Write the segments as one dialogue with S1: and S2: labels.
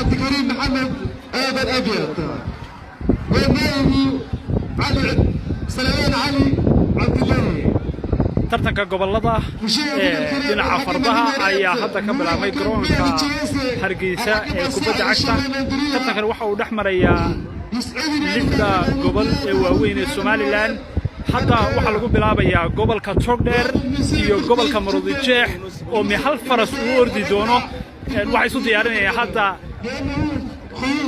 S1: عبد الكريم محمد آدم أبيض والنائب علي سليمان علي عبد الله.
S2: tartanka gobolada dhinaca fardaha ayaa hadda ka bilaabmay garoonka Hargeysa ee kubadda cagta. tartankan waxa uu dhex marayaa lixda gobol ee waaweyn ee Somaliland. hadda waxa lagu bilaabayaa gobolka Togdheer iyo gobolka Maroodijeex oo hal faras u ordi doono. waxay isu diyaarinayaan hadda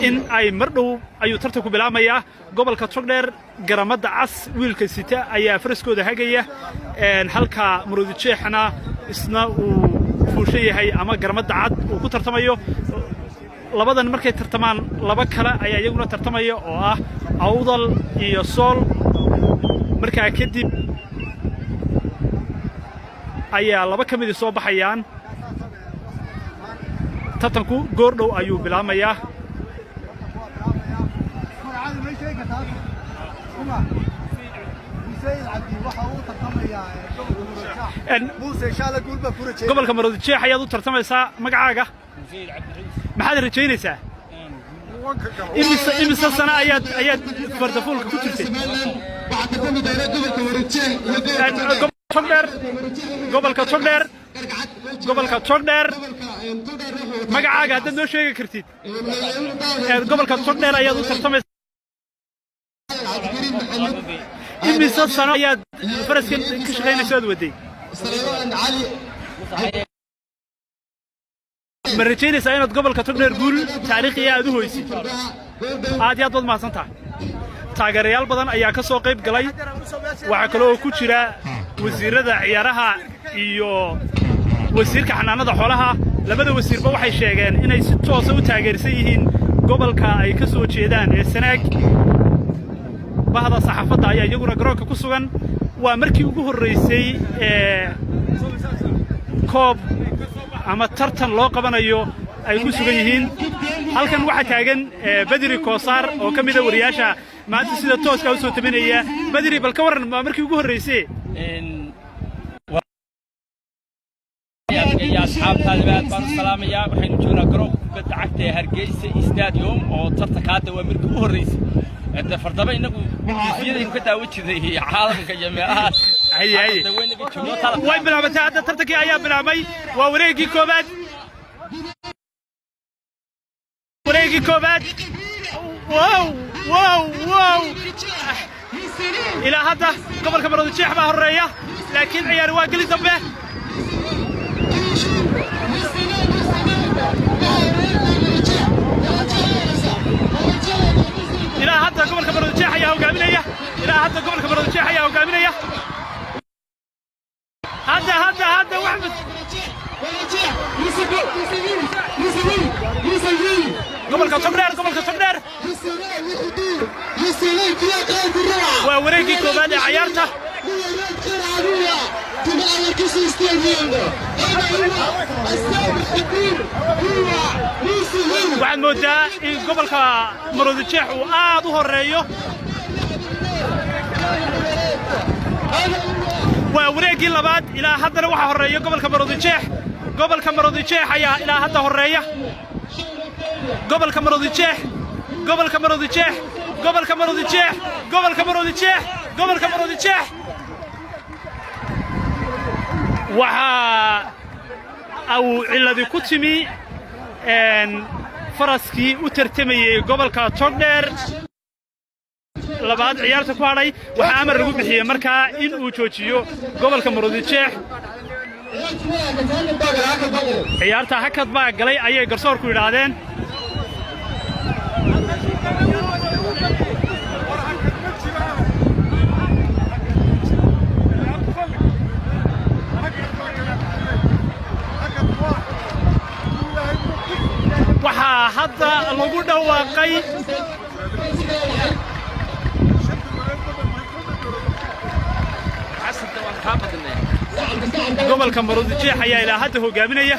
S2: in ay mardhow ayuu tartanku bilaabmayaa. gobolka Togdheer garamada cas wiilka sita ayaa faraskooda hagaya, halka Maroodijeexna isna uu fuushay yahay ama garamada cad uu ku tartamayo. labadan markay tartamaan laba kale ayaa iyaguna tartamaya oo ah Awdal iyo Sool. markaa kadib ayaa laba ka mid soo baxayaan. tartanku goordhow ayuu bilaabmayaa. gobolka Maroodijeex ayaad u tartamaysaa. magacaaga maxaad rajaynaysaa? imise sano ayaad fardafuulka ku jirtay? gobolka Togdheer magacaaga haddaad noo sheegi kartid. gobolka Togdheer ayaad u tartamaysaa. imise sano ayaad faraskan ka shaqaynaysaa aad waday? ma rajaynaysaa inaad gobolka Togdheer guul taariikhi aad u hoysid? aad iyo aad baad mahadsantahay. taageerayaal badan ayaa ka soo qayb galay. waxaa kale oo ku jira wasiirada ciyaaraha iyo wasiirka xanaanada xoolaha. labada wasiirba waxay sheegeen inay si toos ah u taageersan yihiin gobolka ay ka soo jeedaan ee Sanaag. bahda saxaafadda ayaa iyaguna garoonka ku sugan. waa markii ugu horeysay koob ama tartan loo qabanayo ay ku sugan yihiin. halkan waxaa taagan Badri Koosaar oo ka mid ah wariyaasha maanta sida tooska u soo tabanaya. Badri, bal ka waran waa markii ugu horeysay
S3: يا أصحاب طالبات بان السلام يا وحين جونا قرو kubadda cagta ee Hargeysa stadium oo tartankaada waa markii ugu horeysay. inta fardaba inagu fiidin ka daawajiday caalamka jameecaha way bilaabatay. hadda tartankii ayaa bilaabmay. waa wareegii koobaad. wow ilaa hadda gobolka Maroodijeex baa horeeya, laakiin ciyaar waa gali dambe. ilaa hadda gobolka Maroodijeex ayaa hogaaminaya. hadda waxmed gobolka Togdheer waa wareegii koobaad ee ciyaarta. waxaad moodaa in gobolka Maroodijeex uu aad u horeeyo. waa wareegii labaad. ilaa haddana waxaa horeeya gobolka Maroodijeex. gobolka Maroodijeex ayaa ilaa hadda horeeya. gobolka Maroodijeex waxa uu ciladi ku timi faraskii u tartamayay gobolka Togdheer. labaad ciyaarta ku hadhay waxa amar lagu bixiyay markaa in uu joojiyo gobolka Maroodijeex. ciyaarta hakad baa galay ayay garsoorku yiraahdeen. waxaa hadda lagu dhawaaqay gobolka Maroodijeex ayaa ilaa hadda hogaaminaya.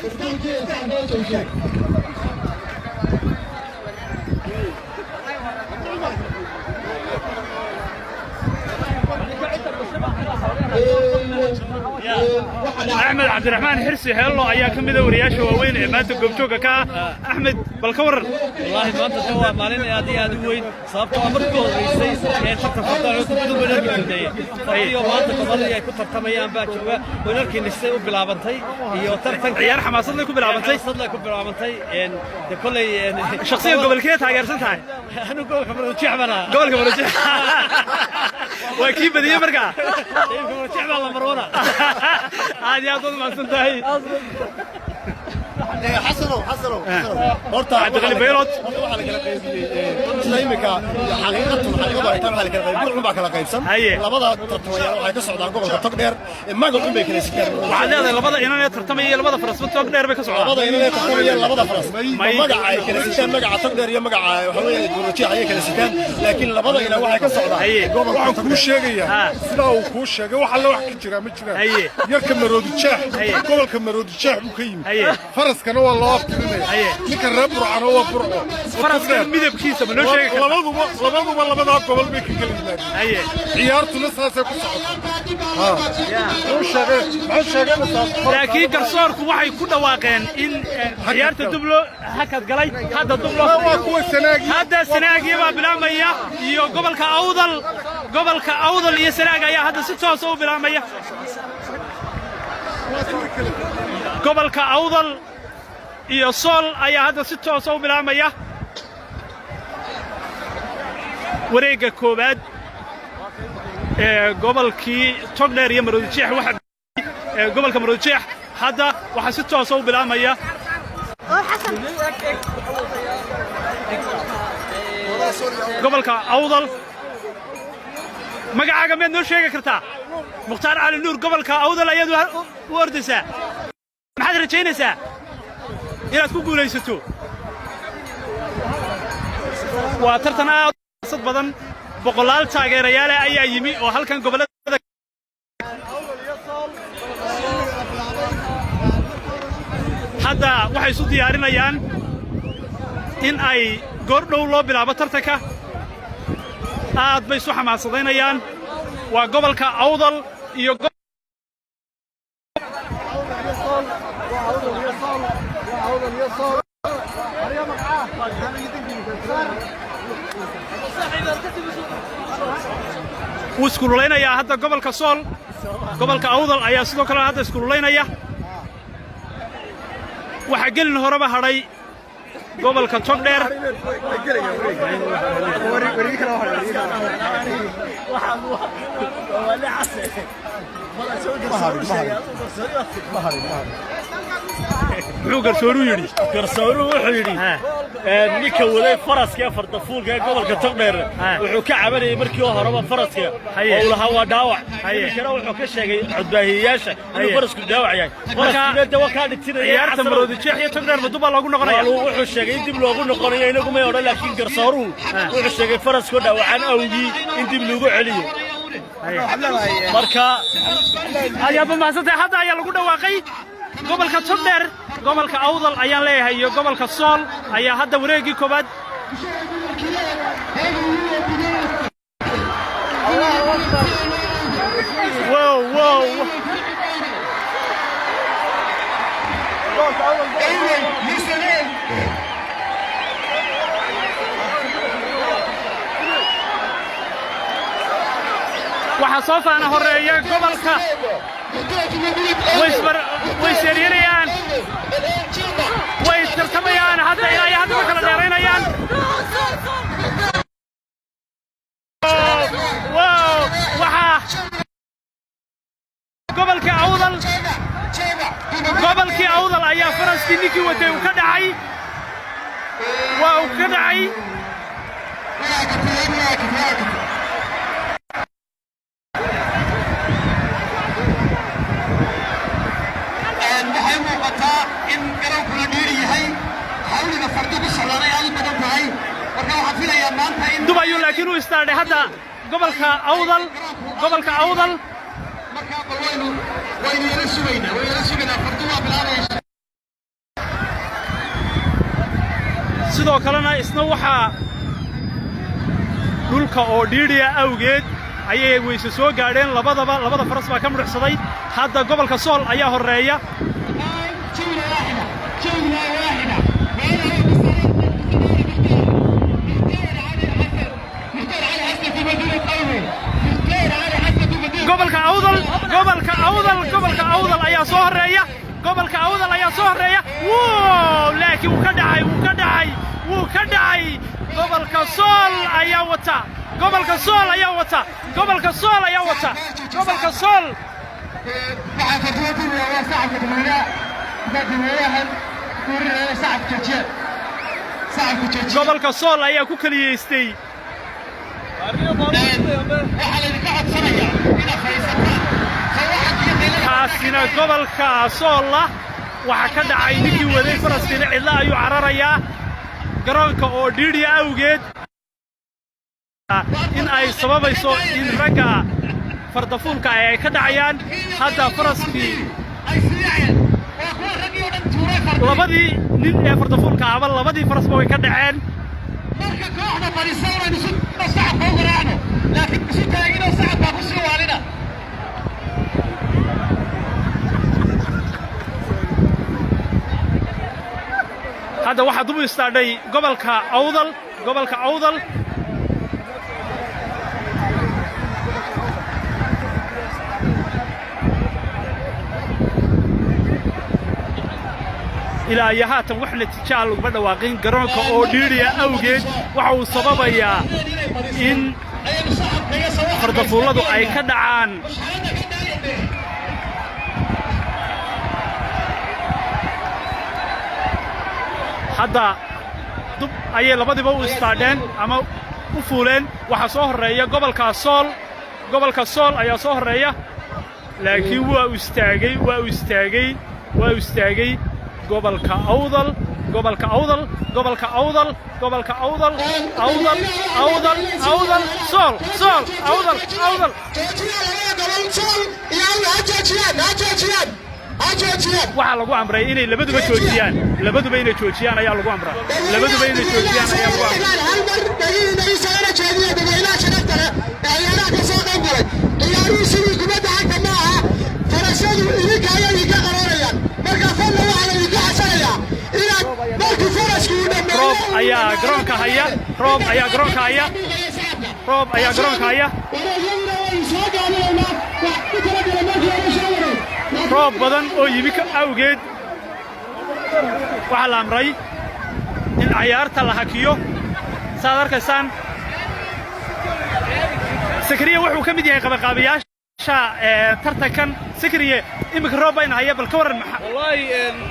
S2: أحمد عبد الرحمن حرسي حلو أيها كم ذا ورياش وين ما تقوم شوكا كا أحمد بالكور
S3: والله ما أنت سوى مالين هذه وين صابت أمركم رئيسي يعني شفت فضل بدون ونركي كندية فأيوة ما أنت كمان يا كتر تميان باكوا ونركي نسيو بلعبنتي يوتر
S2: عيار حماس الله يكون بلعبنتي
S3: صدق يكون بلعبنتي يعني كل
S2: شخصيا قبل كده تاجر سنتها
S3: أنا قول خبر شعبنا
S2: قول خبر وكيف بدي يمرقع
S3: خبر شعبنا الله مرونا
S2: هذه أظن ما سنتهي
S4: حسنوا
S2: horta adqali beelot
S4: waxa la kala qaybiyay islaamika xaqiiqatan waxa la kala qaybiyay gurub baa kala qaybsan labada tartamayaal waxay ka socdaan gobolka Togdheer magacu bay kala sikaan
S2: waxa leedahay labada inay tartamayeen labada faras Togdheer bay ka socdaan
S4: labada inay tartamayeen labada faras magaca ay kala sikaan magaca Togdheer iyo magaca waxa weeye Gurujii ay kala sikaan laakiin labada inay waxay ka socdaan
S5: gobolka ku sheegaya sida uu ku sheegay waxa la wax ka jira ma jiraan yarka Maroodi Jeex gobolka Maroodi Jeex uu ka yimid faraskana waa loo aftirinaya ninka reer burcano waa burco
S2: faraska midabkiisa ma noo sheegi kartaa
S5: labaduba gobol bay ka kala yimaadeen ciyaartuna saasay ku socotaa
S2: laakiin garsoorku waxay ku dhawaaqeen in ciyaarta dublo hakad galay hadda dublo
S5: waa kuwa sanaagi
S2: hadda sanaagi baa bilaabmaya iyo gobolka awdal iyo sanaagi ayaa hadda si toos u bilaabmaya gobolka awdal iyo sool ayaa hadda si toos u bilaabmaya wareegga koobaad ee gobolkii Togdheer iyo Maroodi Jeex waxa gobolka Maroodi Jeex hadda waxa si toos u bilaabmaya gobolka awdal magacaaga ma noo sheegi kartaa Mukhtaar Cali Nuur gobolka awdal ayaad u ordaysaa maxaad rajaynaysaa inaad ku guulaysato waa tartan aad u badan boqolaal taageerayaal ayaa yimi oo halkan gobolada hadda waxay isu diyaarinayaan in ay goordhow loo bilaabo tartanka aad bay isu xamaasadeynayaan waa gobolka awdal iyo wuu iskululaynaya hadda gobolka sool gobolka awdal ayaa sidoo kale hadda iskululaynaya waxa gelin horeba hadhay gobolka Togdheer
S3: garsooruhu wuxuu yidhi ninka waday faraska farda fuulka gobolka Togdheer wuxuu ka cabanayay markii horeba faraska oo lahaa waa dhaawac kana wuxuu ka sheegay codbaahiyaasha inuu farasku dhaawac yahay faraskina dawa ka dhigtinaya
S2: ciyaarta Maroodi Jeex iyo Togdheer maduba lagu noqonayo
S3: wuxuu sheegay in dib loogu noqonayo inagu ma odhan laakiin garsooruhu wuxuu sheegay faraska dhaawacan awgii in dib lagu celiyo marka
S2: ayaa bamaasantay hadda ayaa lagu dhawaaqay gobolka Togdheer gobolka awdal ayaan leeyahay iyo gobolka sool ayaa hadda wareegii koobaad wow waxaa soo faana horeeya gobolka way seeriyeenayaan way tartamayaan hadda ilaa hadda ma kala dheeraynayaan waxaa gobolkii awdal ayaa faraskii ninkii watay uu ka dhacay waa uu ka dhacay dubayo laakiin uu istaadhay hadda gobolka awdal sidoo kalena isna waxaa dhulka oo dhiidhiya awgeed ayay weyse soo gaadheen labada faras baa ka mudhixsaday hadda gobolka sool ayaa horeeya gobolka awdal ayaa soo horeeya wow laakiin wuu ka dhacay gobolka sool ayaa wata gobolka sool
S1: waxaa fadhiyay waa sacabka dadweynaha kuurinaya sacabka jeed
S2: gobolka sool ayaa ku kaliyeystay kaasina gobolka sool waxa ka dhacay ninkii waday faraskiina cidla ayuu cararayaa garoonka oo dhiidhiya awgeed in ay sababayso in ragga fardafuulka ay ka dhacayaan hadda faraskii labadii nin ee fardafuulka ahba labadii farasba way ka dhaceen
S1: marka kooxda fadhiisanaynu sacabka u garaacno laakiin isu taaginoo sacabkaa ku sii waalina
S2: hadda waxaa dub istaadhay gobolka awdal ilaa iyo haatan wax natiijaha laguma dhawaaqin garoonka oo dhiidhiya awgeed waxa uu sababayaa in fardafuulladu ay ka dhacaan hadda dub ayay labadiiba u istaadheen ama u fuuleen waxaa soo horreeya gobolka sool ayaa soo horreeya laakiin waa u istaagay gobolka awdal sool waxaa lagu amray inay labaduba joojiyaan ayaa lagu amraa roob ayaa garoonka haya roob badan oo yimi awgeed waxaa la amray in cayaarta la hakiyo saad arkaysaan sakriye wuxuu ka mid yahay qabaqaabayaasha tartankan sakriye iminka roob bayna haya bal ka warran
S6: wallaahi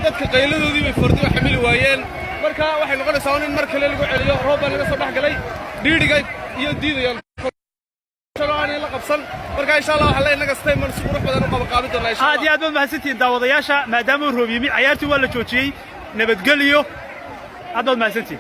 S6: dadka qayladoodii bay fardiyo xamili waayeen marka waxay noqonaysaa in mar kale lagu celiyo roob baa laga soo dhex galay dhiidhiga iyo diidayaan la qabsan marka insha Allah waxa la inaga stay man si qurux badan u qabaqaabi doonaa insha Allah
S2: aad baad mahadsantiin daawadayaasha maadaama roob yimi cayaartii waa la joojiyay nabadgelyo aad baad mahadsantiin